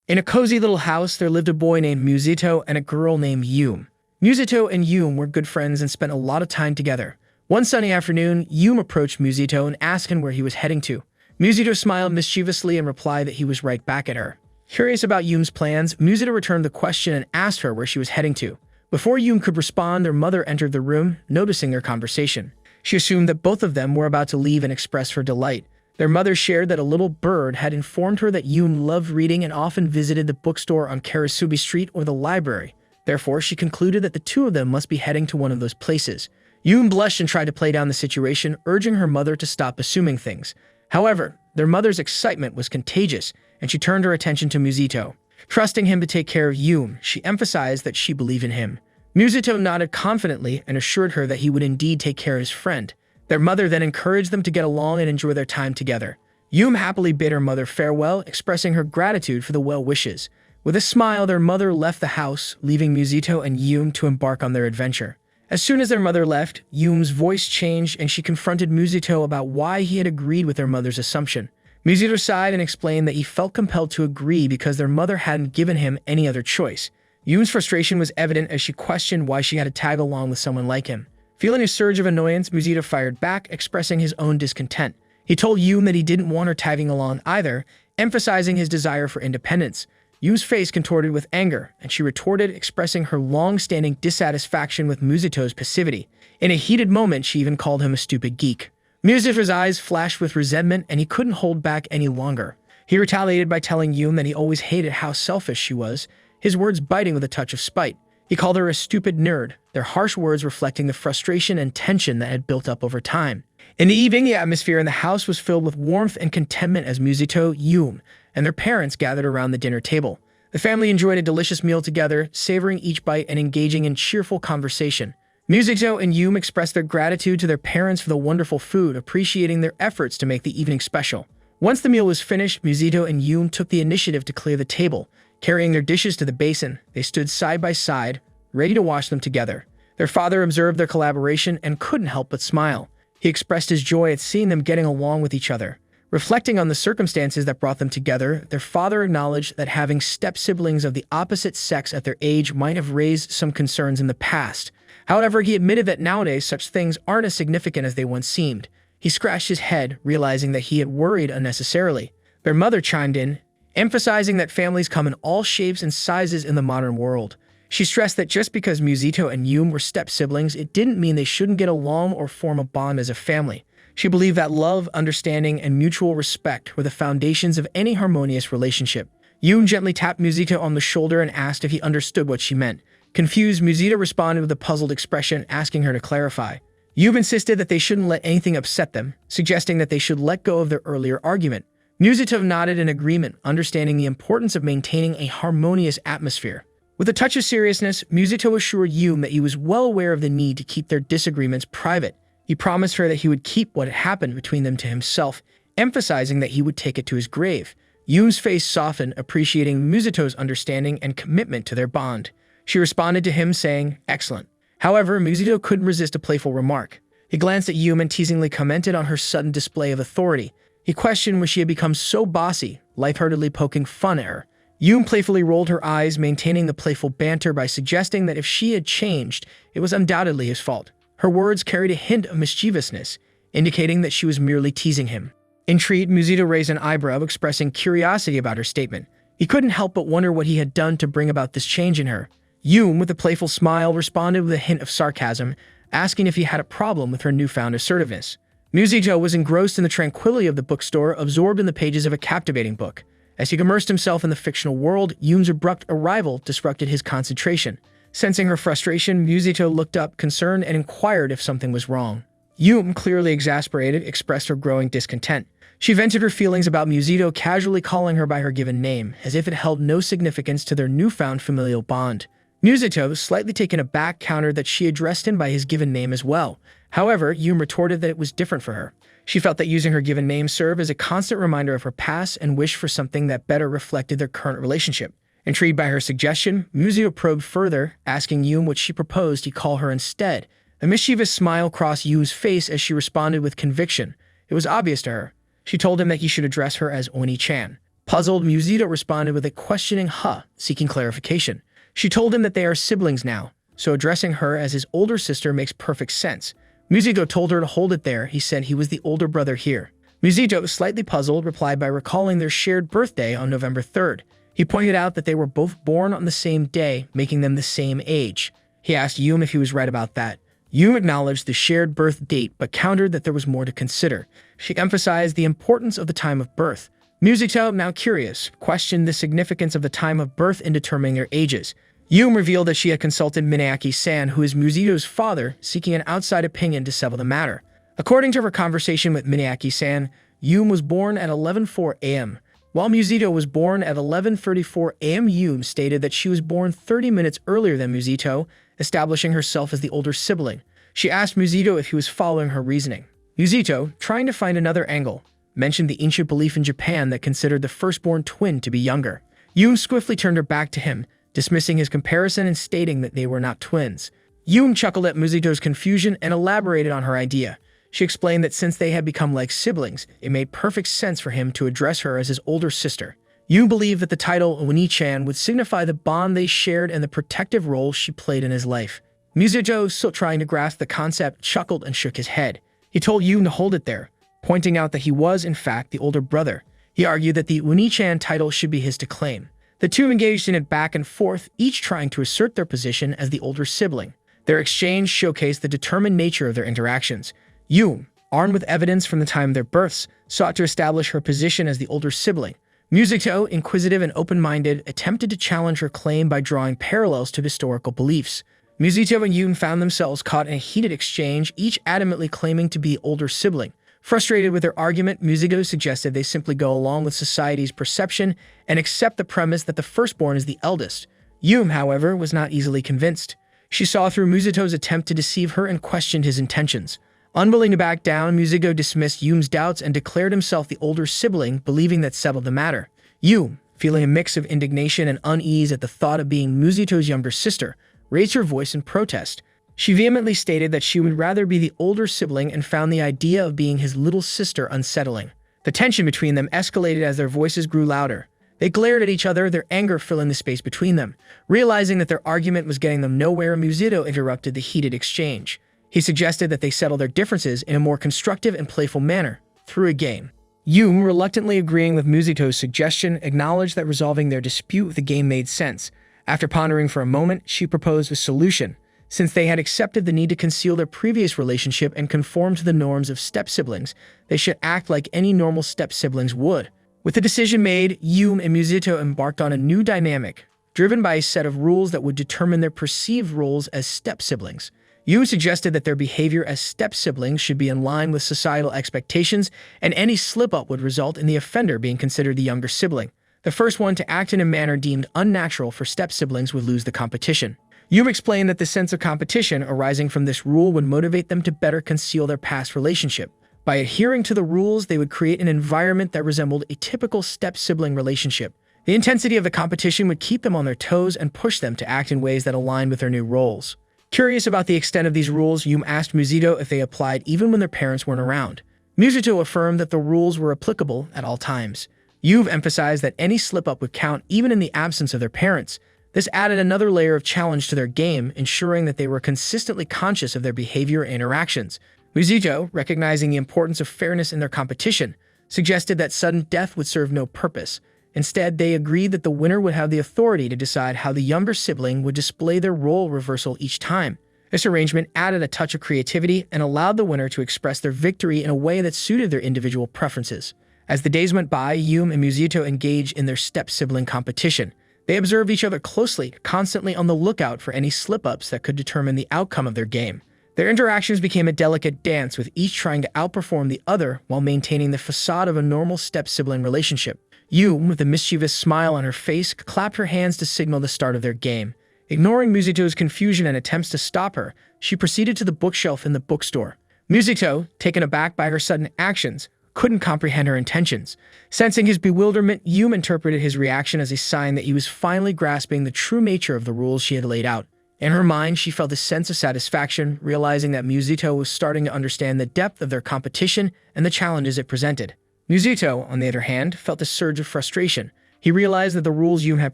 In a cozy little house, there lived a boy named Mizuto and a girl named Yume. Mizuto and Yume were good friends and spent a lot of time together. One sunny afternoon, Yume approached Mizuto and asked him where he was heading to. Mizuto smiled mischievously and replied that he was right back at her. Curious about Yume's plans, Mizuto returned the question and asked her where she was heading to. Before Yume could respond, their mother entered the room, noticing their conversation. She assumed that both of them were about to leave and expressed her delight. Their mother shared that a little bird had informed her that Yume loved reading and often visited the bookstore on Karasubi Street or the library. Therefore, she concluded that the two of them must be heading to one of those places. Yume blushed and tried to play down the situation, urging her mother to stop assuming things. However, their mother's excitement was contagious, and she turned her attention to Mizuto. Trusting him to take care of Yume, she emphasized that she believed in him. Mizuto nodded confidently and assured her that he would indeed take care of his friend. Their mother then encouraged them to get along and enjoy their time together. Yume happily bid her mother farewell, expressing her gratitude for the well wishes. With a smile, their mother left the house, leaving Mizuto and Yume to embark on their adventure. As soon as their mother left, Yume's voice changed and she confronted Mizuto about why he had agreed with their mother's assumption. Mizuto sighed and explained that he felt compelled to agree because their mother hadn't given him any other choice. Yume's frustration was evident as she questioned why she had to tag along with someone like him. Feeling a surge of annoyance, Mizuto fired back, expressing his own discontent. He told Yume that he didn't want her tagging along either, emphasizing his desire for independence. Yume's face contorted with anger, and she retorted, expressing her long-standing dissatisfaction with Mizuto's passivity. In a heated moment, she even called him a stupid geek. Mizuto's eyes flashed with resentment, and he couldn't hold back any longer. He retaliated by telling Yume that he always hated how selfish she was, his words biting with a touch of spite. He called her a stupid nerd, their harsh words reflecting the frustration and tension that had built up over time. In the evening, the atmosphere in the house was filled with warmth and contentment as Mizuto, Yume, and their parents gathered around the dinner table. The family enjoyed a delicious meal together, savoring each bite and engaging in cheerful conversation. Mizuto and Yume expressed their gratitude to their parents for the wonderful food, appreciating their efforts to make the evening special. Once the meal was finished, Mizuto and Yume took the initiative to clear the table. Carrying their dishes to the basin, they stood side by side, ready to wash them together. Their father observed their collaboration and couldn't help but smile. He expressed his joy at seeing them getting along with each other. Reflecting on the circumstances that brought them together, their father acknowledged that having step-siblings of the opposite sex at their age might have raised some concerns in the past. However, he admitted that nowadays such things aren't as significant as they once seemed. He scratched his head, realizing that he had worried unnecessarily. Their mother chimed in, emphasizing that families come in all shapes and sizes in the modern world. She stressed that just because Mizuto and Yume were step-siblings, it didn't mean they shouldn't get along or form a bond as a family. She believed that love, understanding, and mutual respect were the foundations of any harmonious relationship. Yume gently tapped Mizuto on the shoulder and asked if he understood what she meant. Confused, Mizuto responded with a puzzled expression, asking her to clarify. Yume insisted that they shouldn't let anything upset them, suggesting that they should let go of their earlier argument. Mizuto nodded in agreement, understanding the importance of maintaining a harmonious atmosphere. With a touch of seriousness, Mizuto assured Yume that he was well aware of the need to keep their disagreements private. He promised her that he would keep what had happened between them to himself, emphasizing that he would take it to his grave. Yume's face softened, appreciating Mizuto's understanding and commitment to their bond. She responded to him, saying, "Excellent." However, Mizuto couldn't resist a playful remark. He glanced at Yume and teasingly commented on her sudden display of authority. He questioned why she had become so bossy, lightheartedly poking fun at her. Yume playfully rolled her eyes, maintaining the playful banter by suggesting that if she had changed, it was undoubtedly his fault. Her words carried a hint of mischievousness, indicating that she was merely teasing him. Intrigued, Mizuto raised an eyebrow, expressing curiosity about her statement. He couldn't help but wonder what he had done to bring about this change in her. Yume, with a playful smile, responded with a hint of sarcasm, asking if he had a problem with her newfound assertiveness. Mizuto was engrossed in the tranquility of the bookstore, absorbed in the pages of a captivating book. As he immersed himself in the fictional world, Yume's abrupt arrival disrupted his concentration. Sensing her frustration, Mizuto looked up, concerned, and inquired if something was wrong. Yume, clearly exasperated, expressed her growing discontent. She vented her feelings about Mizuto, casually calling her by her given name, as if it held no significance to their newfound familial bond. Mizuto, slightly taken aback, countered that she addressed him by his given name as well. However, Yume retorted that it was different for her. She felt that using her given name served as a constant reminder of her past and wished for something that better reflected their current relationship. Intrigued by her suggestion, Mizuto probed further, asking Yume what she proposed he call her instead. A mischievous smile crossed Yume's face as she responded with conviction. It was obvious to her. She told him that he should address her as Oni-chan. Puzzled, Mizuto responded with a questioning "huh," seeking clarification. She told him that they are siblings now, so addressing her as his older sister makes perfect sense. Mizuto told her to hold it there. He said he was the older brother here. Mizuto, slightly puzzled, replied by recalling their shared birthday on November 3rd. He pointed out that they were both born on the same day, making them the same age. He asked Yume if he was right about that. Yume acknowledged the shared birth date, but countered that there was more to consider. She emphasized the importance of the time of birth. Mizuto, now curious, questioned the significance of the time of birth in determining their ages. Yume revealed that she had consulted Mineaki-san, who is Mizuto's father, seeking an outside opinion to settle the matter. According to her conversation with Mineaki-san, Yume was born at 11:04 a.m., while Mizuto was born at 11:34 a.m. Yume stated that she was born 30 minutes earlier than Mizuto, establishing herself as the older sibling. She asked Mizuto if he was following her reasoning. Mizuto, trying to find another angle, mentioned the ancient belief in Japan that considered the firstborn twin to be younger. Yume swiftly turned her back to him, dismissing his comparison and stating that they were not twins. Yume chuckled at Mizuto's confusion and elaborated on her idea. She explained that since they had become like siblings, it made perfect sense for him to address her as his older sister. Yume believed that the title Oni-chan would signify the bond they shared and the protective role she played in his life. Mizuto, still trying to grasp the concept, chuckled and shook his head. He told Yume to hold it there, pointing out that he was, in fact, the older brother. He argued that the Oni-chan title should be his to claim. The two engaged in it back and forth, each trying to assert their position as the older sibling. Their exchange showcased the determined nature of their interactions. Yume, armed with evidence from the time of their births, sought to establish her position as the older sibling. Mizuto, inquisitive and open-minded, attempted to challenge her claim by drawing parallels to historical beliefs. Mizuto and Yume found themselves caught in a heated exchange, each adamantly claiming to be the older sibling. Frustrated with their argument, Mizuto suggested they simply go along with society's perception and accept the premise that the firstborn is the eldest. Yume, however, was not easily convinced. She saw through Mizuto's attempt to deceive her and questioned his intentions. Unwilling to back down, Mizuto dismissed Yume's doubts and declared himself the older sibling, believing that settled the matter. Yume, feeling a mix of indignation and unease at the thought of being Mizuto's younger sister, raised her voice in protest. She vehemently stated that she would rather be the older sibling and found the idea of being his little sister unsettling. The tension between them escalated as their voices grew louder. They glared at each other, their anger filling the space between them. Realizing that their argument was getting them nowhere, Mizuto interrupted the heated exchange. He suggested that they settle their differences in a more constructive and playful manner, through a game. Yume, reluctantly agreeing with Mizuto's suggestion, acknowledged that resolving their dispute with the game made sense. After pondering for a moment, she proposed a solution. Since they had accepted the need to conceal their previous relationship and conform to the norms of step-siblings, they should act like any normal step-siblings would. With the decision made, Yume and Mizuto embarked on a new dynamic, driven by a set of rules that would determine their perceived roles as step-siblings. Yume suggested that their behavior as step-siblings should be in line with societal expectations, and any slip-up would result in the offender being considered the younger sibling. The first one to act in a manner deemed unnatural for step-siblings would lose the competition. Yume explained that the sense of competition arising from this rule would motivate them to better conceal their past relationship. By adhering to the rules, they would create an environment that resembled a typical step-sibling relationship. The intensity of the competition would keep them on their toes and push them to act in ways that aligned with their new roles. Curious about the extent of these rules, Yume asked Mizuto if they applied even when their parents weren't around. Mizuto affirmed that the rules were applicable at all times. Yume emphasized that any slip-up would count even in the absence of their parents. This added another layer of challenge to their game, ensuring that they were consistently conscious of their behavior and interactions. Mizuto, recognizing the importance of fairness in their competition, suggested that sudden death would serve no purpose. Instead, they agreed that the winner would have the authority to decide how the younger sibling would display their role reversal each time. This arrangement added a touch of creativity and allowed the winner to express their victory in a way that suited their individual preferences. As the days went by, Yume and Mizuto engaged in their step-sibling competition. They observed each other closely, constantly on the lookout for any slip-ups that could determine the outcome of their game. Their interactions became a delicate dance, with each trying to outperform the other while maintaining the facade of a normal step-sibling relationship. Yume, with a mischievous smile on her face, clapped her hands to signal the start of their game. Ignoring Mizuto's confusion and attempts to stop her, she proceeded to the bookshelf in the bookstore. Mizuto, taken aback by her sudden actions, couldn't comprehend her intentions. Sensing his bewilderment, Yume interpreted his reaction as a sign that he was finally grasping the true nature of the rules she had laid out. In her mind, she felt a sense of satisfaction, realizing that Mizuto was starting to understand the depth of their competition and the challenges it presented. Mizuto, on the other hand, felt a surge of frustration. He realized that the rules Yume had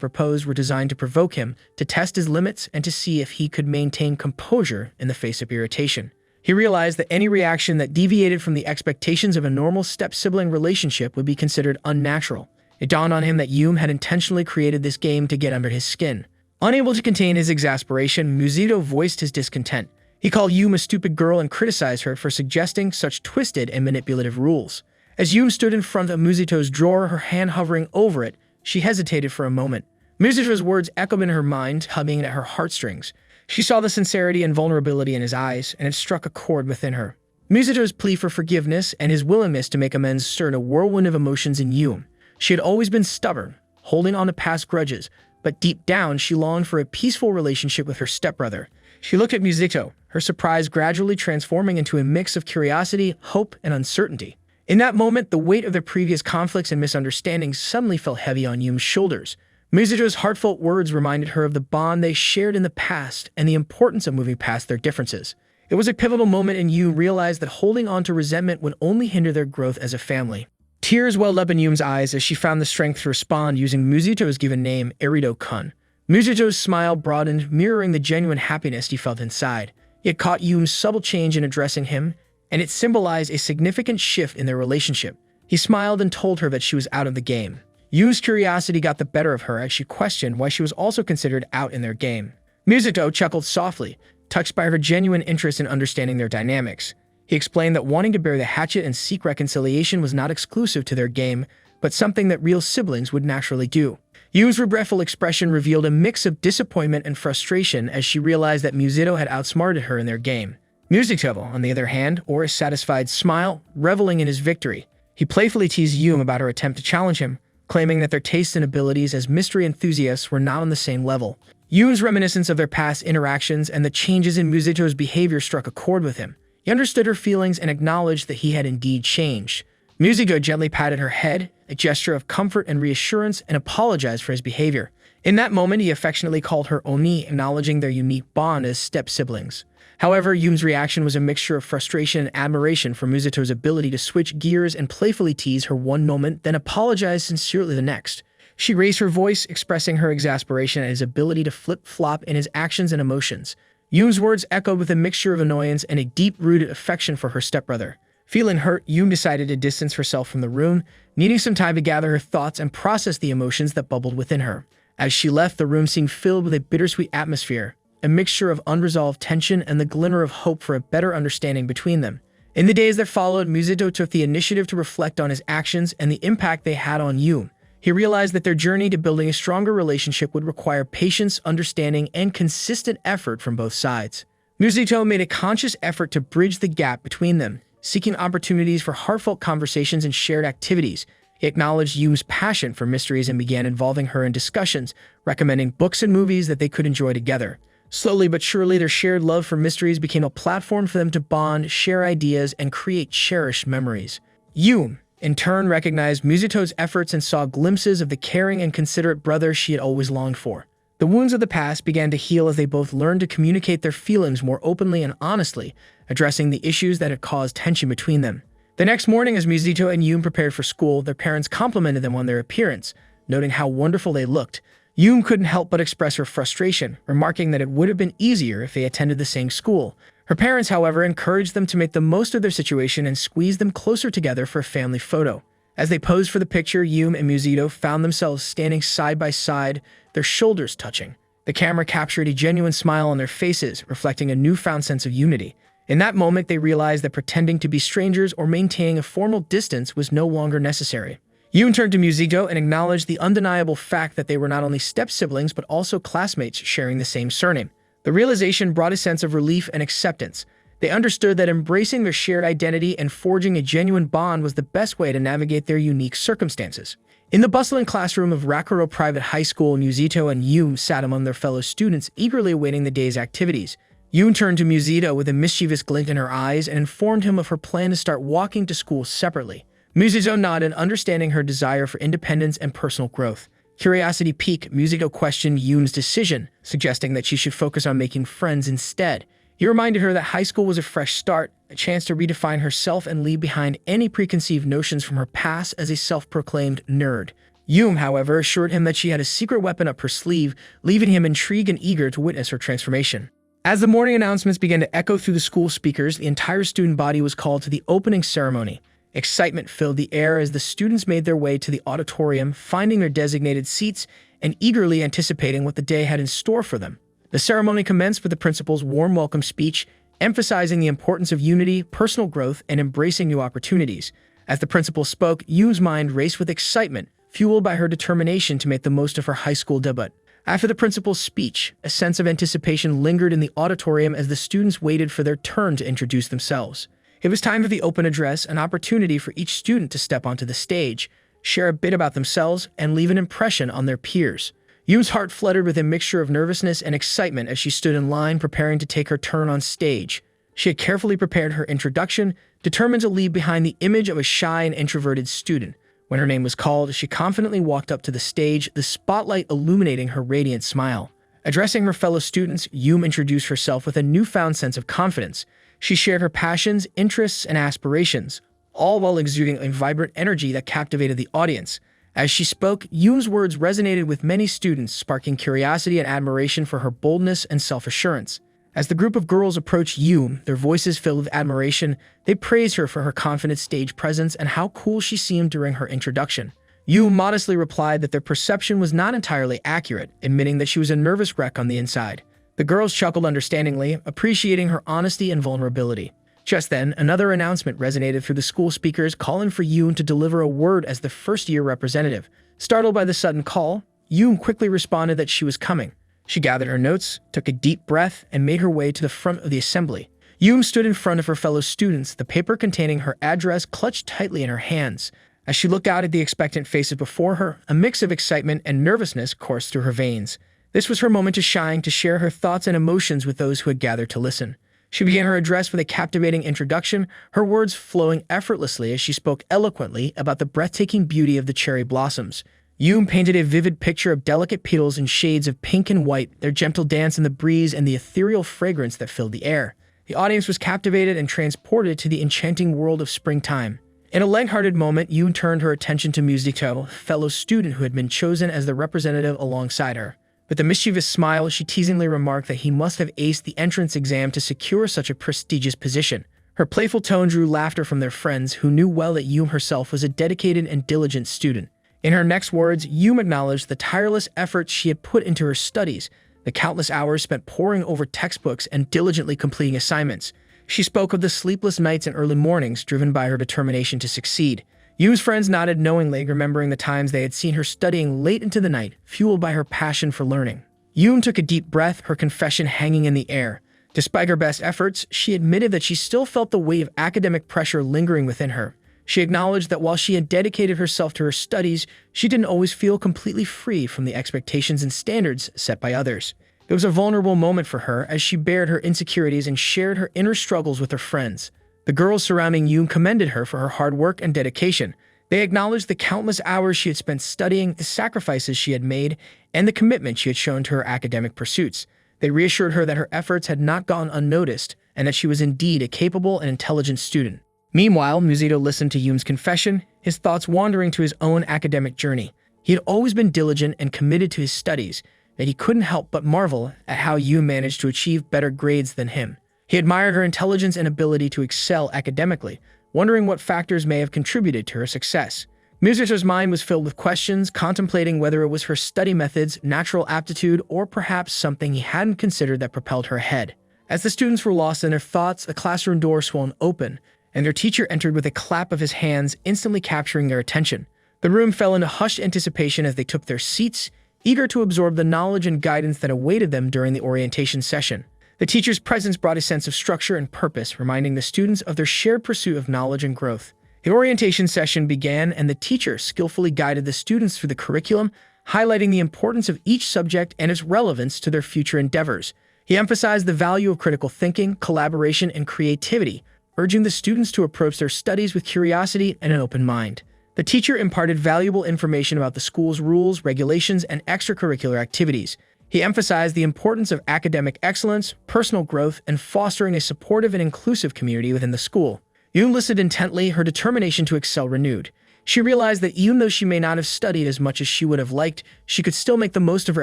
proposed were designed to provoke him, to test his limits, and to see if he could maintain composure in the face of irritation. He realized that any reaction that deviated from the expectations of a normal step-sibling relationship would be considered unnatural. It dawned on him that Yume had intentionally created this game to get under his skin. Unable to contain his exasperation, Mizuto voiced his discontent. He called Yume a stupid girl and criticized her for suggesting such twisted and manipulative rules. As Yume stood in front of Mizuto's drawer, her hand hovering over it, she hesitated for a moment. Mizuto's words echoed in her mind, tugging at her heartstrings. She saw the sincerity and vulnerability in his eyes, and it struck a chord within her. Mizuto's plea for forgiveness and his willingness to make amends stirred a whirlwind of emotions in Yume. She had always been stubborn, holding on to past grudges, but deep down she longed for a peaceful relationship with her stepbrother. She looked at Mizuto, her surprise gradually transforming into a mix of curiosity, hope, and uncertainty. In that moment, the weight of their previous conflicts and misunderstandings suddenly fell heavy on Yume's shoulders. Mizuto's heartfelt words reminded her of the bond they shared in the past and the importance of moving past their differences. It was a pivotal moment, and Yume realized that holding on to resentment would only hinder their growth as a family. Tears welled up in Yume's eyes as she found the strength to respond using Mizuto's given name, Erido-kun. Mizuto's smile broadened, mirroring the genuine happiness he felt inside. It caught Yume's subtle change in addressing him, and it symbolized a significant shift in their relationship. He smiled and told her that she was out of the game. Yume's curiosity got the better of her as she questioned why she was also considered out in their game. Mizuto chuckled softly, touched by her genuine interest in understanding their dynamics. He explained that wanting to bear the hatchet and seek reconciliation was not exclusive to their game, but something that real siblings would naturally do. Yume's regretful expression revealed a mix of disappointment and frustration as she realized that Mizuto had outsmarted her in their game. Mizuto, on the other hand, wore a satisfied smile, reveling in his victory. He playfully teased Yume about her attempt to challenge him, claiming that their tastes and abilities as mystery enthusiasts were not on the same level. Yume's reminiscence of their past interactions and the changes in Mizuto's behavior struck a chord with him. He understood her feelings and acknowledged that he had indeed changed. Mizuto gently patted her head, a gesture of comfort and reassurance, and apologized for his behavior. In that moment, he affectionately called her Oni, acknowledging their unique bond as step-siblings. However, Yume's reaction was a mixture of frustration and admiration for Mizuto's ability to switch gears and playfully tease her one moment, then apologize sincerely the next. She raised her voice, expressing her exasperation at his ability to flip-flop in his actions and emotions. Yume's words echoed with a mixture of annoyance and a deep-rooted affection for her stepbrother. Feeling hurt, Yume decided to distance herself from the room, needing some time to gather her thoughts and process the emotions that bubbled within her. As she left, the room seemed filled with a bittersweet atmosphere, a mixture of unresolved tension and the glimmer of hope for a better understanding between them. In the days that followed, Mizuto took the initiative to reflect on his actions and the impact they had on Yume. He realized that their journey to building a stronger relationship would require patience, understanding, and consistent effort from both sides. Mizuto made a conscious effort to bridge the gap between them, seeking opportunities for heartfelt conversations and shared activities. He acknowledged Yume's passion for mysteries and began involving her in discussions, recommending books and movies that they could enjoy together. Slowly but surely, their shared love for mysteries became a platform for them to bond, share ideas, and create cherished memories. Yume, in turn, recognized Mizuto's efforts and saw glimpses of the caring and considerate brother she had always longed for. The wounds of the past began to heal as they both learned to communicate their feelings more openly and honestly, addressing the issues that had caused tension between them. The next morning, as Mizuto and Yume prepared for school, their parents complimented them on their appearance, noting how wonderful they looked. Yume couldn't help but express her frustration, remarking that it would have been easier if they attended the same school. Her parents, however, encouraged them to make the most of their situation and squeezed them closer together for a family photo. As they posed for the picture, Yume and Mizuto found themselves standing side by side, their shoulders touching. The camera captured a genuine smile on their faces, reflecting a newfound sense of unity. In that moment, they realized that pretending to be strangers or maintaining a formal distance was no longer necessary. Yume turned to Mizuto and acknowledged the undeniable fact that they were not only step-siblings but also classmates sharing the same surname. The realization brought a sense of relief and acceptance. They understood that embracing their shared identity and forging a genuine bond was the best way to navigate their unique circumstances. In the bustling classroom of Rakuro Private High School, Mizuto and Yume sat among their fellow students, eagerly awaiting the day's activities. Yume turned to Mizuto with a mischievous glint in her eyes and informed him of her plan to start walking to school separately. Mizuto nodded, understanding her desire for independence and personal growth. Curiosity piqued, Mizuto questioned Yume's decision, suggesting that she should focus on making friends instead. He reminded her that high school was a fresh start, a chance to redefine herself and leave behind any preconceived notions from her past as a self-proclaimed nerd. Yume, however, assured him that she had a secret weapon up her sleeve, leaving him intrigued and eager to witness her transformation. As the morning announcements began to echo through the school speakers, the entire student body was called to the opening ceremony. Excitement filled the air as the students made their way to the auditorium, finding their designated seats and eagerly anticipating what the day had in store for them. The ceremony commenced with the principal's warm welcome speech, emphasizing the importance of unity, personal growth, and embracing new opportunities. As the principal spoke, Yume's mind raced with excitement, fueled by her determination to make the most of her high school debut. After the principal's speech, a sense of anticipation lingered in the auditorium as the students waited for their turn to introduce themselves. It was time for the open address, an opportunity for each student to step onto the stage, share a bit about themselves, and leave an impression on their peers. Yume's heart fluttered with a mixture of nervousness and excitement as she stood in line preparing to take her turn on stage. She had carefully prepared her introduction, determined to leave behind the image of a shy and introverted student. When her name was called, she confidently walked up to the stage, the spotlight illuminating her radiant smile. Addressing her fellow students, Yume introduced herself with a newfound sense of confidence. She shared her passions, interests, and aspirations, all while exuding a vibrant energy that captivated the audience. As she spoke, Yume's words resonated with many students, sparking curiosity and admiration for her boldness and self-assurance. As the group of girls approached Yume, their voices filled with admiration, they praised her for her confident stage presence and how cool she seemed during her introduction. Yume modestly replied that their perception was not entirely accurate, admitting that she was a nervous wreck on the inside. The girls chuckled understandingly, appreciating her honesty and vulnerability. Just then, another announcement resonated through the school speakers, calling for Yume to deliver a word as the first-year representative. Startled by the sudden call, Yume quickly responded that she was coming. She gathered her notes, took a deep breath, and made her way to the front of the assembly. Yume stood in front of her fellow students, the paper containing her address clutched tightly in her hands. As she looked out at the expectant faces before her, a mix of excitement and nervousness coursed through her veins. This was her moment to shine, to share her thoughts and emotions with those who had gathered to listen. She began her address with a captivating introduction, her words flowing effortlessly as she spoke eloquently about the breathtaking beauty of the cherry blossoms. Yume painted a vivid picture of delicate petals in shades of pink and white, their gentle dance in the breeze and the ethereal fragrance that filled the air. The audience was captivated and transported to the enchanting world of springtime. In a lighthearted moment, Yume turned her attention to Mizuto, a fellow student who had been chosen as the representative alongside her. With a mischievous smile, she teasingly remarked that he must have aced the entrance exam to secure such a prestigious position. Her playful tone drew laughter from their friends, who knew well that Yume herself was a dedicated and diligent student. In her next words, Yume acknowledged the tireless efforts she had put into her studies, the countless hours spent poring over textbooks and diligently completing assignments. She spoke of the sleepless nights and early mornings driven by her determination to succeed. Yume's friends nodded knowingly, remembering the times they had seen her studying late into the night, fueled by her passion for learning. Yume took a deep breath, her confession hanging in the air. Despite her best efforts, she admitted that she still felt the weight of academic pressure lingering within her. She acknowledged that while she had dedicated herself to her studies, she didn't always feel completely free from the expectations and standards set by others. It was a vulnerable moment for her as she bared her insecurities and shared her inner struggles with her friends. The girls surrounding Yume commended her for her hard work and dedication. They acknowledged the countless hours she had spent studying, the sacrifices she had made, and the commitment she had shown to her academic pursuits. They reassured her that her efforts had not gone unnoticed and that she was indeed a capable and intelligent student. Meanwhile, Mizuto listened to Yume's confession, his thoughts wandering to his own academic journey. He had always been diligent and committed to his studies, yet he couldn't help but marvel at how Yume managed to achieve better grades than him. He admired her intelligence and ability to excel academically, wondering what factors may have contributed to her success. Mizuto's mind was filled with questions, contemplating whether it was her study methods, natural aptitude, or perhaps something he hadn't considered that propelled her ahead. As the students were lost in their thoughts, the classroom door swung open, and their teacher entered with a clap of his hands, instantly capturing their attention. The room fell into hushed anticipation as they took their seats, eager to absorb the knowledge and guidance that awaited them during the orientation session. The teacher's presence brought a sense of structure and purpose, reminding the students of their shared pursuit of knowledge and growth. The orientation session began, and the teacher skillfully guided the students through the curriculum, highlighting the importance of each subject and its relevance to their future endeavors. He emphasized the value of critical thinking, collaboration, and creativity, urging the students to approach their studies with curiosity and an open mind. The teacher imparted valuable information about the school's rules, regulations, and extracurricular activities. He emphasized the importance of academic excellence, personal growth, and fostering a supportive and inclusive community within the school. Yume listened intently, her determination to excel renewed. She realized that even though she may not have studied as much as she would have liked, she could still make the most of her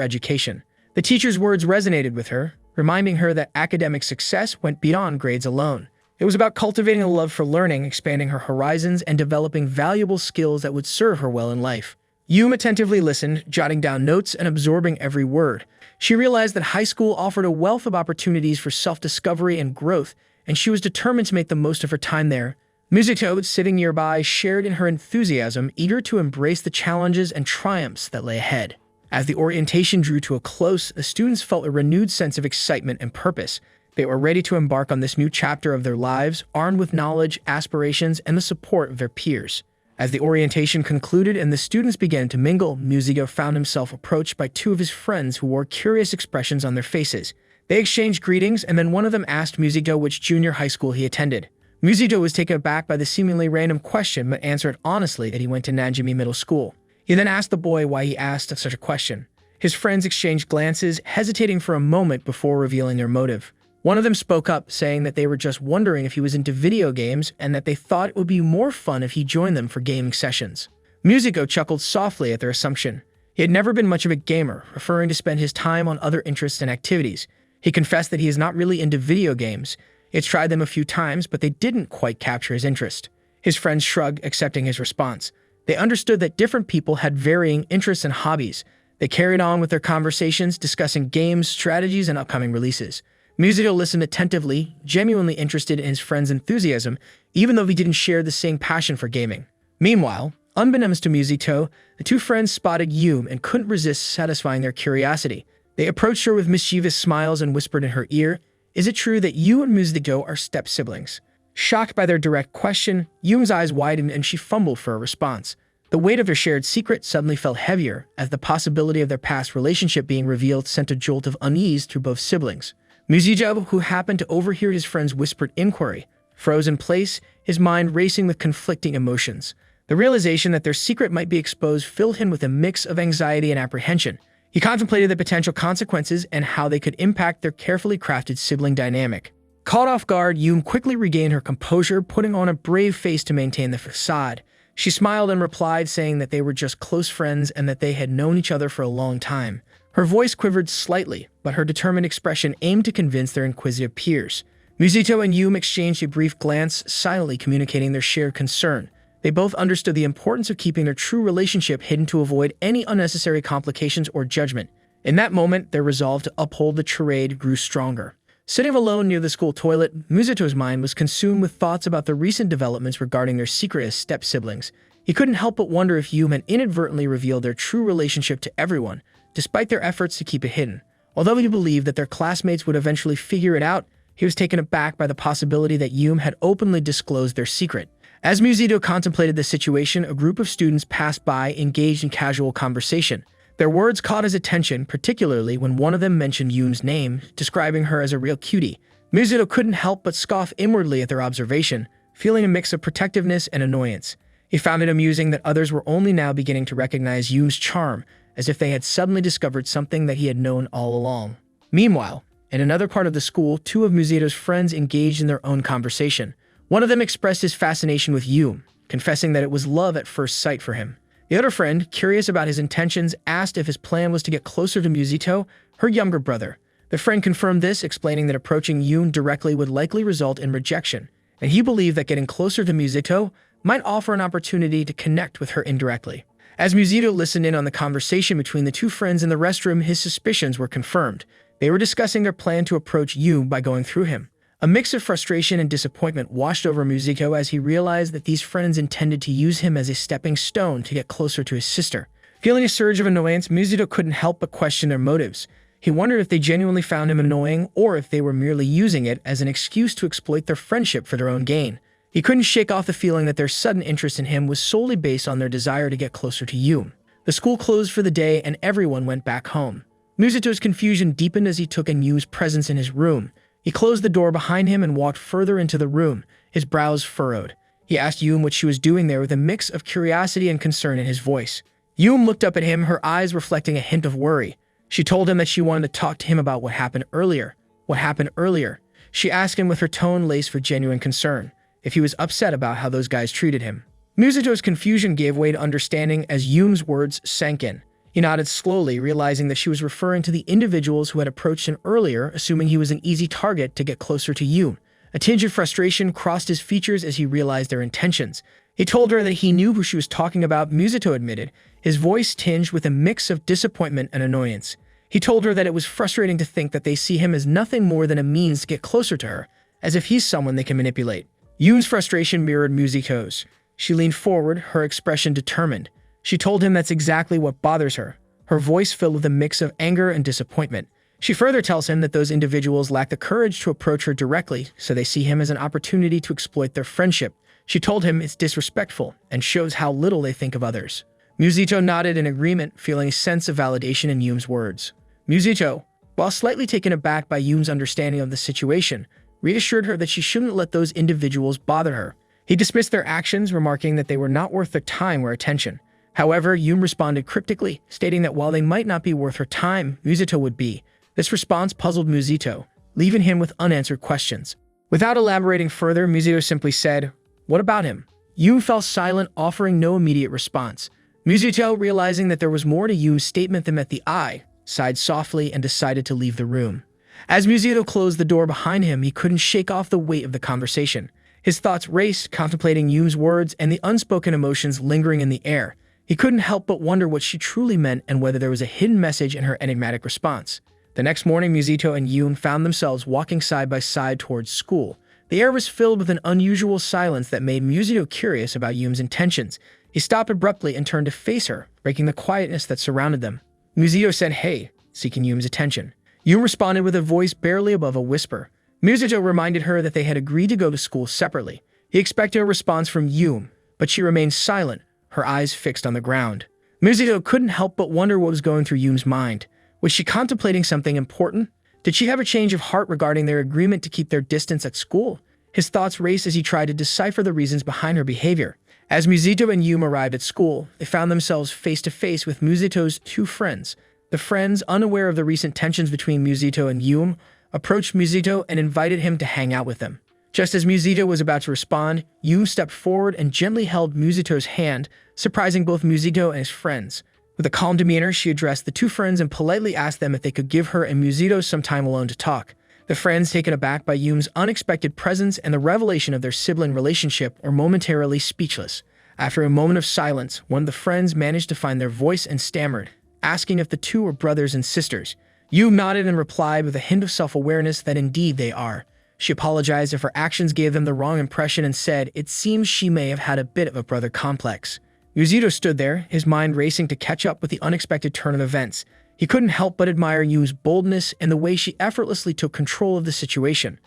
education. The teacher's words resonated with her, reminding her that academic success went beyond grades alone. It was about cultivating a love for learning, expanding her horizons, and developing valuable skills that would serve her well in life. Yume attentively listened, jotting down notes and absorbing every word. She realized that high school offered a wealth of opportunities for self-discovery and growth, and she was determined to make the most of her time there. Mizuto, sitting nearby, shared in her enthusiasm, eager to embrace the challenges and triumphs that lay ahead. As the orientation drew to a close, the students felt a renewed sense of excitement and purpose. They were ready to embark on this new chapter of their lives, armed with knowledge, aspirations, and the support of their peers. As the orientation concluded and the students began to mingle, Mizuto found himself approached by two of his friends who wore curious expressions on their faces. They exchanged greetings, and then one of them asked Mizuto which junior high school he attended. Mizuto was taken aback by the seemingly random question, but answered honestly that he went to Najimi Middle School. He then asked the boy why he asked such a question. His friends exchanged glances, hesitating for a moment before revealing their motive. One of them spoke up, saying that they were just wondering if he was into video games and that they thought it would be more fun if he joined them for gaming sessions. Mizuto chuckled softly at their assumption. He had never been much of a gamer, preferring to spend his time on other interests and activities. He confessed that he is not really into video games. He had tried them a few times, but they didn't quite capture his interest. His friends shrugged, accepting his response. They understood that different people had varying interests and hobbies. They carried on with their conversations, discussing games, strategies, and upcoming releases. Mizuto listened attentively, genuinely interested in his friend's enthusiasm, even though he didn't share the same passion for gaming. Meanwhile, unbeknownst to Mizuto, the two friends spotted Yume and couldn't resist satisfying their curiosity. They approached her with mischievous smiles and whispered in her ear, "Is it true that you and Mizuto are step-siblings?" Shocked by their direct question, Yume's eyes widened and she fumbled for a response. The weight of their shared secret suddenly felt heavier, as the possibility of their past relationship being revealed sent a jolt of unease through both siblings. Mizuto, who happened to overhear his friend's whispered inquiry, froze in place, his mind racing with conflicting emotions. The realization that their secret might be exposed filled him with a mix of anxiety and apprehension. He contemplated the potential consequences and how they could impact their carefully crafted sibling dynamic. Caught off guard, Yume quickly regained her composure, putting on a brave face to maintain the facade. She smiled and replied, saying that they were just close friends and that they had known each other for a long time. Her voice quivered slightly, but her determined expression aimed to convince their inquisitive peers. Mizuto and Yume exchanged a brief glance, silently communicating their shared concern. They both understood the importance of keeping their true relationship hidden to avoid any unnecessary complications or judgment. In that moment, their resolve to uphold the charade grew stronger. Sitting alone near the school toilet, Mizuto's mind was consumed with thoughts about the recent developments regarding their secret as step-siblings. He couldn't help but wonder if Yume had inadvertently revealed their true relationship to everyone, despite their efforts to keep it hidden. Although he believed that their classmates would eventually figure it out, he was taken aback by the possibility that Yume had openly disclosed their secret. As Mizuto contemplated the situation, a group of students passed by, engaged in casual conversation. Their words caught his attention, particularly when one of them mentioned Yume's name, describing her as a real cutie. Mizuto couldn't help but scoff inwardly at their observation, feeling a mix of protectiveness and annoyance. He found it amusing that others were only now beginning to recognize Yume's charm, as if they had suddenly discovered something that he had known all along. Meanwhile, in another part of the school, two of Mizuto's friends engaged in their own conversation. One of them expressed his fascination with Yume, confessing that it was love at first sight for him. The other friend, curious about his intentions, asked if his plan was to get closer to Mizuto, her younger brother. The friend confirmed this, explaining that approaching Yume directly would likely result in rejection, and he believed that getting closer to Mizuto might offer an opportunity to connect with her indirectly. As Mizuto listened in on the conversation between the two friends in the restroom, his suspicions were confirmed. They were discussing their plan to approach Yume by going through him. A mix of frustration and disappointment washed over Mizuto as he realized that these friends intended to use him as a stepping stone to get closer to his sister. Feeling a surge of annoyance, Mizuto couldn't help but question their motives. He wondered if they genuinely found him annoying or if they were merely using it as an excuse to exploit their friendship for their own gain. He couldn't shake off the feeling that their sudden interest in him was solely based on their desire to get closer to Yume. The school closed for the day and everyone went back home. Mizuto's confusion deepened as he took in Yume's presence in his room. He closed the door behind him and walked further into the room, his brows furrowed. He asked Yume what she was doing there with a mix of curiosity and concern in his voice. Yume looked up at him, her eyes reflecting a hint of worry. She told him that she wanted to talk to him about what happened earlier. What happened earlier? She asked him with her tone laced with genuine concern, if he was upset about how those guys treated him. Mizuto's confusion gave way to understanding as Yume's words sank in. He nodded slowly, realizing that she was referring to the individuals who had approached him earlier, assuming he was an easy target to get closer to Yume. A tinge of frustration crossed his features as he realized their intentions. He told her that he knew who she was talking about, Mizuto admitted, his voice tinged with a mix of disappointment and annoyance. He told her that it was frustrating to think that they see him as nothing more than a means to get closer to her, as if he's someone they can manipulate. Yume's frustration mirrored Mizuto's. She leaned forward, her expression determined. She told him that's exactly what bothers her, her voice filled with a mix of anger and disappointment. She further tells him that those individuals lack the courage to approach her directly, so they see him as an opportunity to exploit their friendship. She told him it's disrespectful and shows how little they think of others. Mizuto nodded in agreement, feeling a sense of validation in Yume's words. Mizuto, while slightly taken aback by Yume's understanding of the situation, reassured her that she shouldn't let those individuals bother her. He dismissed their actions, remarking that they were not worth their time or attention. However, Yume responded cryptically, stating that while they might not be worth her time, Mizuto would be. This response puzzled Mizuto, leaving him with unanswered questions. Without elaborating further, Mizuto simply said, "What about him?" Yume fell silent, offering no immediate response. Mizuto, realizing that there was more to Yume's statement than met the eye, sighed softly and decided to leave the room. As Mizuto closed the door behind him, he couldn't shake off the weight of the conversation. His thoughts raced, contemplating Yume's words and the unspoken emotions lingering in the air. He couldn't help but wonder what she truly meant and whether there was a hidden message in her enigmatic response. The next morning, Mizuto and Yume found themselves walking side by side towards school. The air was filled with an unusual silence that made Mizuto curious about Yume's intentions. He stopped abruptly and turned to face her, breaking the quietness that surrounded them. Mizuto said, "Hey," seeking Yume's attention. Yume responded with a voice barely above a whisper. Mizuto reminded her that they had agreed to go to school separately. He expected a response from Yume, but she remained silent, her eyes fixed on the ground. Mizuto couldn't help but wonder what was going through Yume's mind. Was she contemplating something important? Did she have a change of heart regarding their agreement to keep their distance at school? His thoughts raced as he tried to decipher the reasons behind her behavior. As Mizuto and Yume arrived at school, they found themselves face to face with Mizuto's two friends. The friends, unaware of the recent tensions between Mizuto and Yume, approached Mizuto and invited him to hang out with them. Just as Mizuto was about to respond, Yume stepped forward and gently held Mizuto's hand, surprising both Mizuto and his friends. With a calm demeanor, she addressed the two friends and politely asked them if they could give her and Mizuto some time alone to talk. The friends, taken aback by Yume's unexpected presence and the revelation of their sibling relationship, were momentarily speechless. After a moment of silence, one of the friends managed to find their voice and stammered, asking if the two were brothers and sisters. Yume nodded and replied with a hint of self-awareness that indeed they are. She apologized if her actions gave them the wrong impression and said it seems she may have had a bit of a brother complex. Mizuto stood there, his mind racing to catch up with the unexpected turn of events. He couldn't help but admire Yume's boldness and the way she effortlessly took control of the situation.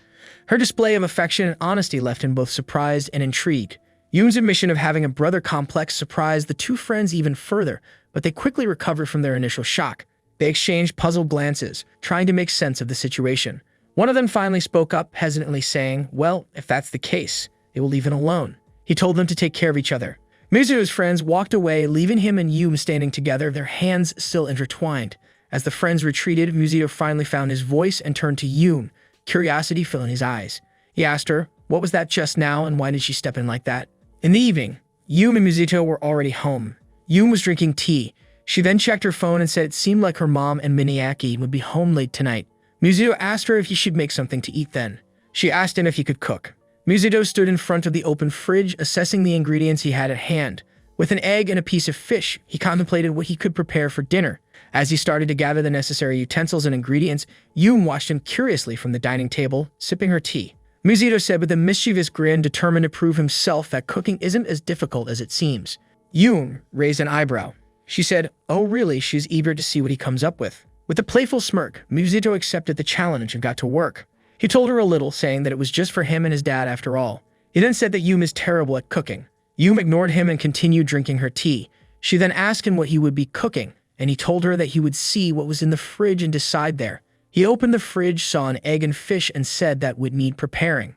Her display of affection and honesty left him both surprised and intrigued. Yume's admission of having a brother complex surprised the two friends even further, but they quickly recovered from their initial shock. They exchanged puzzled glances, trying to make sense of the situation. One of them finally spoke up, hesitantly saying, "Well, if that's the case, they will leave him alone." He told them to take care of each other. Mizuto's friends walked away, leaving him and Yume standing together, their hands still intertwined. As the friends retreated, Mizuto finally found his voice and turned to Yume, curiosity filling his eyes. He asked her, "What was that just now, and why did she step in like that?" In the evening, Yume and Mizuto were already home. Yume was drinking tea. She then checked her phone and said it seemed like her mom and Mineaki would be home late tonight. Mizuto asked her if he should make something to eat then. She asked him if he could cook. Mizuto stood in front of the open fridge, assessing the ingredients he had at hand. With an egg and a piece of fish, he contemplated what he could prepare for dinner. As he started to gather the necessary utensils and ingredients, Yume watched him curiously from the dining table, sipping her tea. Mizuto said with a mischievous grin, determined to prove himself that cooking isn't as difficult as it seems. Yume raised an eyebrow. She said, "Oh really?" She's eager to see what he comes up with. With a playful smirk, Mizuto accepted the challenge and got to work. He told her a little, saying that it was just for him and his dad after all. He then said that Yume is terrible at cooking. Yume ignored him and continued drinking her tea. She then asked him what he would be cooking, and he told her that he would see what was in the fridge and decide there. He opened the fridge, saw an egg and fish, and said that would need preparing.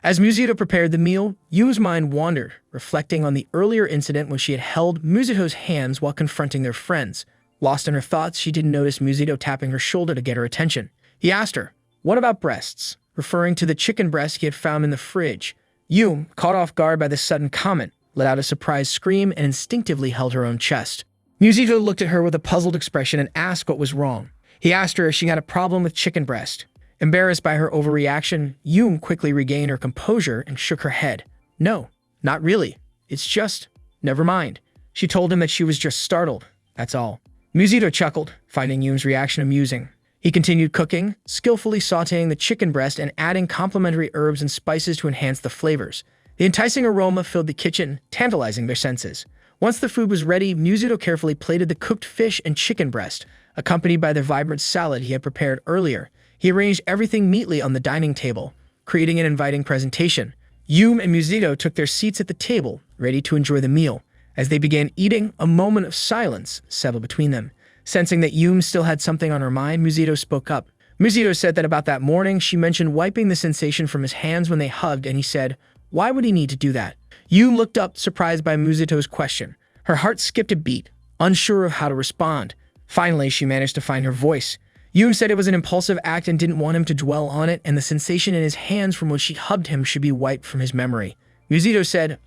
As Mizuto prepared the meal, Yume's mind wandered, reflecting on the earlier incident when she had held Mizuto's hands while confronting their friends. Lost in her thoughts, she didn't notice Mizuto tapping her shoulder to get her attention. He asked her, "What about breasts?" referring to the chicken breast he had found in the fridge. Yume, caught off guard by this sudden comment, let out a surprised scream and instinctively held her own chest. Mizuto looked at her with a puzzled expression and asked what was wrong. He asked her if she had a problem with chicken breast. Embarrassed by her overreaction, Yume quickly regained her composure and shook her head. "No, not really. It's just... never mind." She told him that she was just startled. That's all. Mizuto chuckled, finding Yume's reaction amusing. He continued cooking, skillfully sautéing the chicken breast and adding complementary herbs and spices to enhance the flavors. The enticing aroma filled the kitchen, tantalizing their senses. Once the food was ready, Mizuto carefully plated the cooked fish and chicken breast, accompanied by the vibrant salad he had prepared earlier. He arranged everything neatly on the dining table, creating an inviting presentation. Yume and Mizuto took their seats at the table, ready to enjoy the meal. As they began eating, a moment of silence settled between them. Sensing that Yume still had something on her mind, Mizuto spoke up. Mizuto said that about that morning, she mentioned wiping the sensation from his hands when they hugged, and he said, "Why would he need to do that?" Yume looked up, surprised by Mizuto's question. Her heart skipped a beat, unsure of how to respond. Finally, she managed to find her voice. Yume said it was an impulsive act and didn't want him to dwell on it, and the sensation in his hands from when she hugged him should be wiped from his memory. Mizuto said,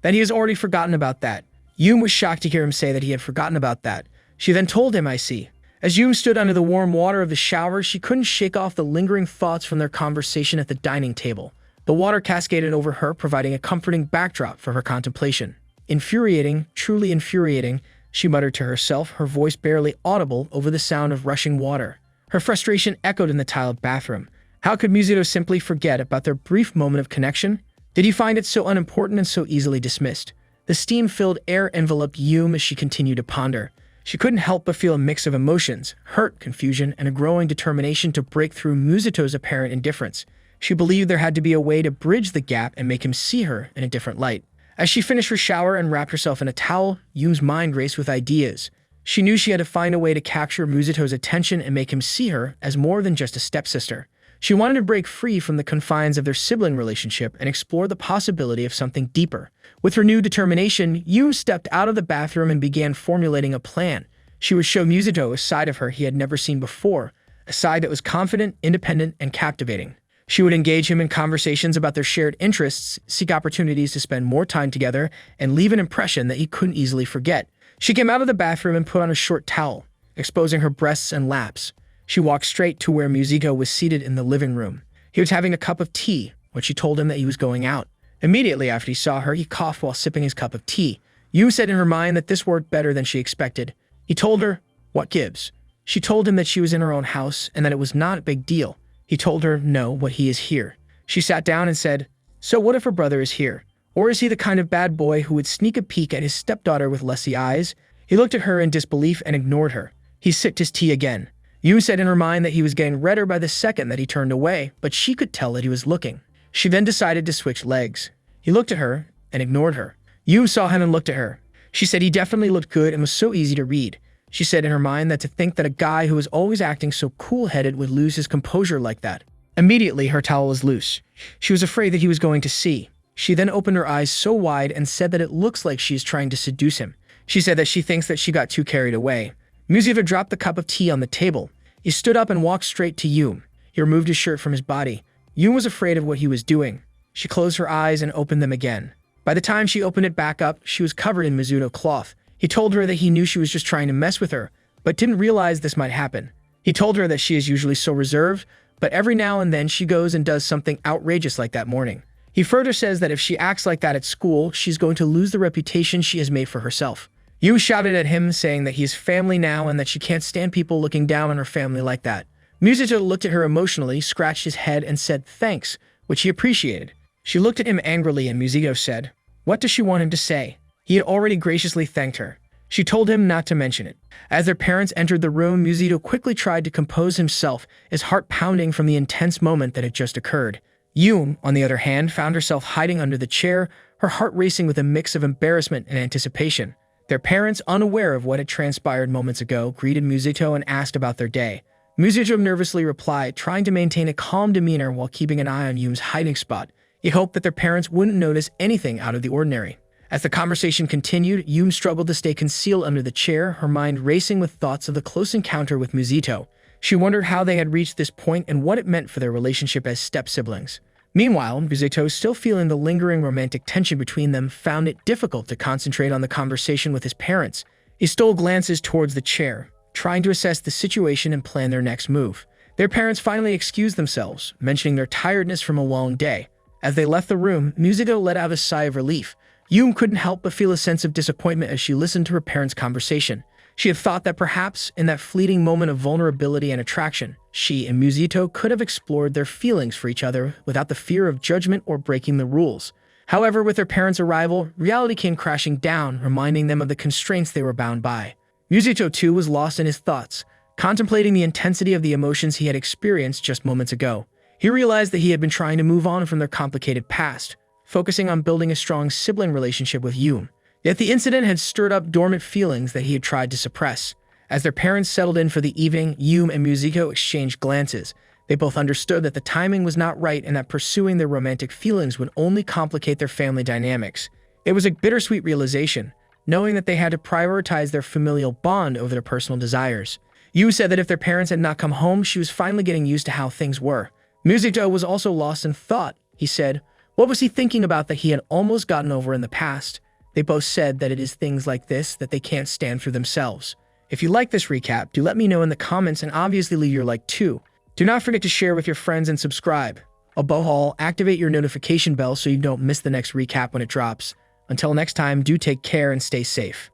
that he has already forgotten about that. Yume was shocked to hear him say that he had forgotten about that. She then told him, "I see." As Yume stood under the warm water of the shower, she couldn't shake off the lingering thoughts from their conversation at the dining table. The water cascaded over her, providing a comforting backdrop for her contemplation. "Infuriating, truly infuriating," she muttered to herself, her voice barely audible over the sound of rushing water. Her frustration echoed in the tiled bathroom. How could Mizuto simply forget about their brief moment of connection? Did he find it so unimportant and so easily dismissed? The steam-filled air enveloped Yume as she continued to ponder. She couldn't help but feel a mix of emotions, hurt, confusion, and a growing determination to break through Mizuto's apparent indifference. She believed there had to be a way to bridge the gap and make him see her in a different light. As she finished her shower and wrapped herself in a towel, Yume's mind raced with ideas. She knew she had to find a way to capture Mizuto's attention and make him see her as more than just a stepsister. She wanted to break free from the confines of their sibling relationship and explore the possibility of something deeper. With renewed determination, Yume stepped out of the bathroom and began formulating a plan. She would show Mizuto a side of her he had never seen before, a side that was confident, independent, and captivating. She would engage him in conversations about their shared interests, seek opportunities to spend more time together, and leave an impression that he couldn't easily forget. She came out of the bathroom and put on a short towel, exposing her breasts and laps. She walked straight to where Mizuto was seated in the living room. He was having a cup of tea when she told him that he was going out. Immediately after he saw her, he coughed while sipping his cup of tea. Yume said in her mind that this worked better than she expected. He told her, "What gives?" She told him that she was in her own house and that it was not a big deal. He told her, "No, what he is here." She sat down and said, "So what if her brother is here? Or is he the kind of bad boy who would sneak a peek at his stepdaughter with lusty eyes?" He looked at her in disbelief and ignored her. He sipped his tea again. Yume said in her mind that he was getting redder by the second that he turned away, but she could tell that he was looking. She then decided to switch legs. He looked at her and ignored her. Yume saw him and looked at her. She said he definitely looked good and was so easy to read. She said in her mind that to think that a guy who was always acting so cool-headed would lose his composure like that. Immediately, her towel was loose. She was afraid that he was going to see. She then opened her eyes so wide and said that it looks like she is trying to seduce him. She said that she thinks that she got too carried away. Mizuto dropped the cup of tea on the table. He stood up and walked straight to Yume. He removed his shirt from his body. Yume was afraid of what he was doing. She closed her eyes and opened them again. By the time she opened it back up, she was covered in Mizuto cloth. He told her that he knew she was just trying to mess with her, but didn't realize this might happen. He told her that she is usually so reserved, but every now and then she goes and does something outrageous like that morning. He further says that if she acts like that at school, she's going to lose the reputation she has made for herself. Yume shouted at him, saying that he is family now and that she can't stand people looking down on her family like that. Mizuto looked at her emotionally, scratched his head, and said thanks, which he appreciated. She looked at him angrily and Mizuto said, "What does she want him to say?" He had already graciously thanked her. She told him not to mention it. As their parents entered the room, Mizuto quickly tried to compose himself, his heart pounding from the intense moment that had just occurred. Yume, on the other hand, found herself hiding under the chair, her heart racing with a mix of embarrassment and anticipation. Their parents, unaware of what had transpired moments ago, greeted Mizuto and asked about their day. Mizuto nervously replied, trying to maintain a calm demeanor while keeping an eye on Yume's hiding spot. He hoped that their parents wouldn't notice anything out of the ordinary. As the conversation continued, Yume struggled to stay concealed under the chair, her mind racing with thoughts of the close encounter with Mizuto. She wondered how they had reached this point and what it meant for their relationship as step-siblings. Meanwhile, Mizuto, still feeling the lingering romantic tension between them, found it difficult to concentrate on the conversation with his parents. He stole glances towards the chair, trying to assess the situation and plan their next move. Their parents finally excused themselves, mentioning their tiredness from a long day. As they left the room, Mizuto let out a sigh of relief. Yume couldn't help but feel a sense of disappointment as she listened to her parents' conversation. She had thought that perhaps, in that fleeting moment of vulnerability and attraction, she and Mizuto could have explored their feelings for each other without the fear of judgment or breaking the rules. However, with their parents' arrival, reality came crashing down, reminding them of the constraints they were bound by. Mizuto, too, was lost in his thoughts, contemplating the intensity of the emotions he had experienced just moments ago. He realized that he had been trying to move on from their complicated past, focusing on building a strong sibling relationship with Yume. Yet the incident had stirred up dormant feelings that he had tried to suppress. As their parents settled in for the evening, Yume and Mizuto exchanged glances. They both understood that the timing was not right and that pursuing their romantic feelings would only complicate their family dynamics. It was a bittersweet realization, knowing that they had to prioritize their familial bond over their personal desires. Yume said that if their parents had not come home, she was finally getting used to how things were. Mizuto was also lost in thought. He said, what was he thinking about that he had almost gotten over in the past? They both said that it is things like this that they can't stand for themselves. If you like this recap, do let me know in the comments and obviously leave your like too. Do not forget to share with your friends and subscribe. Above all, activate your notification bell so you don't miss the next recap when it drops. Until next time, do take care and stay safe.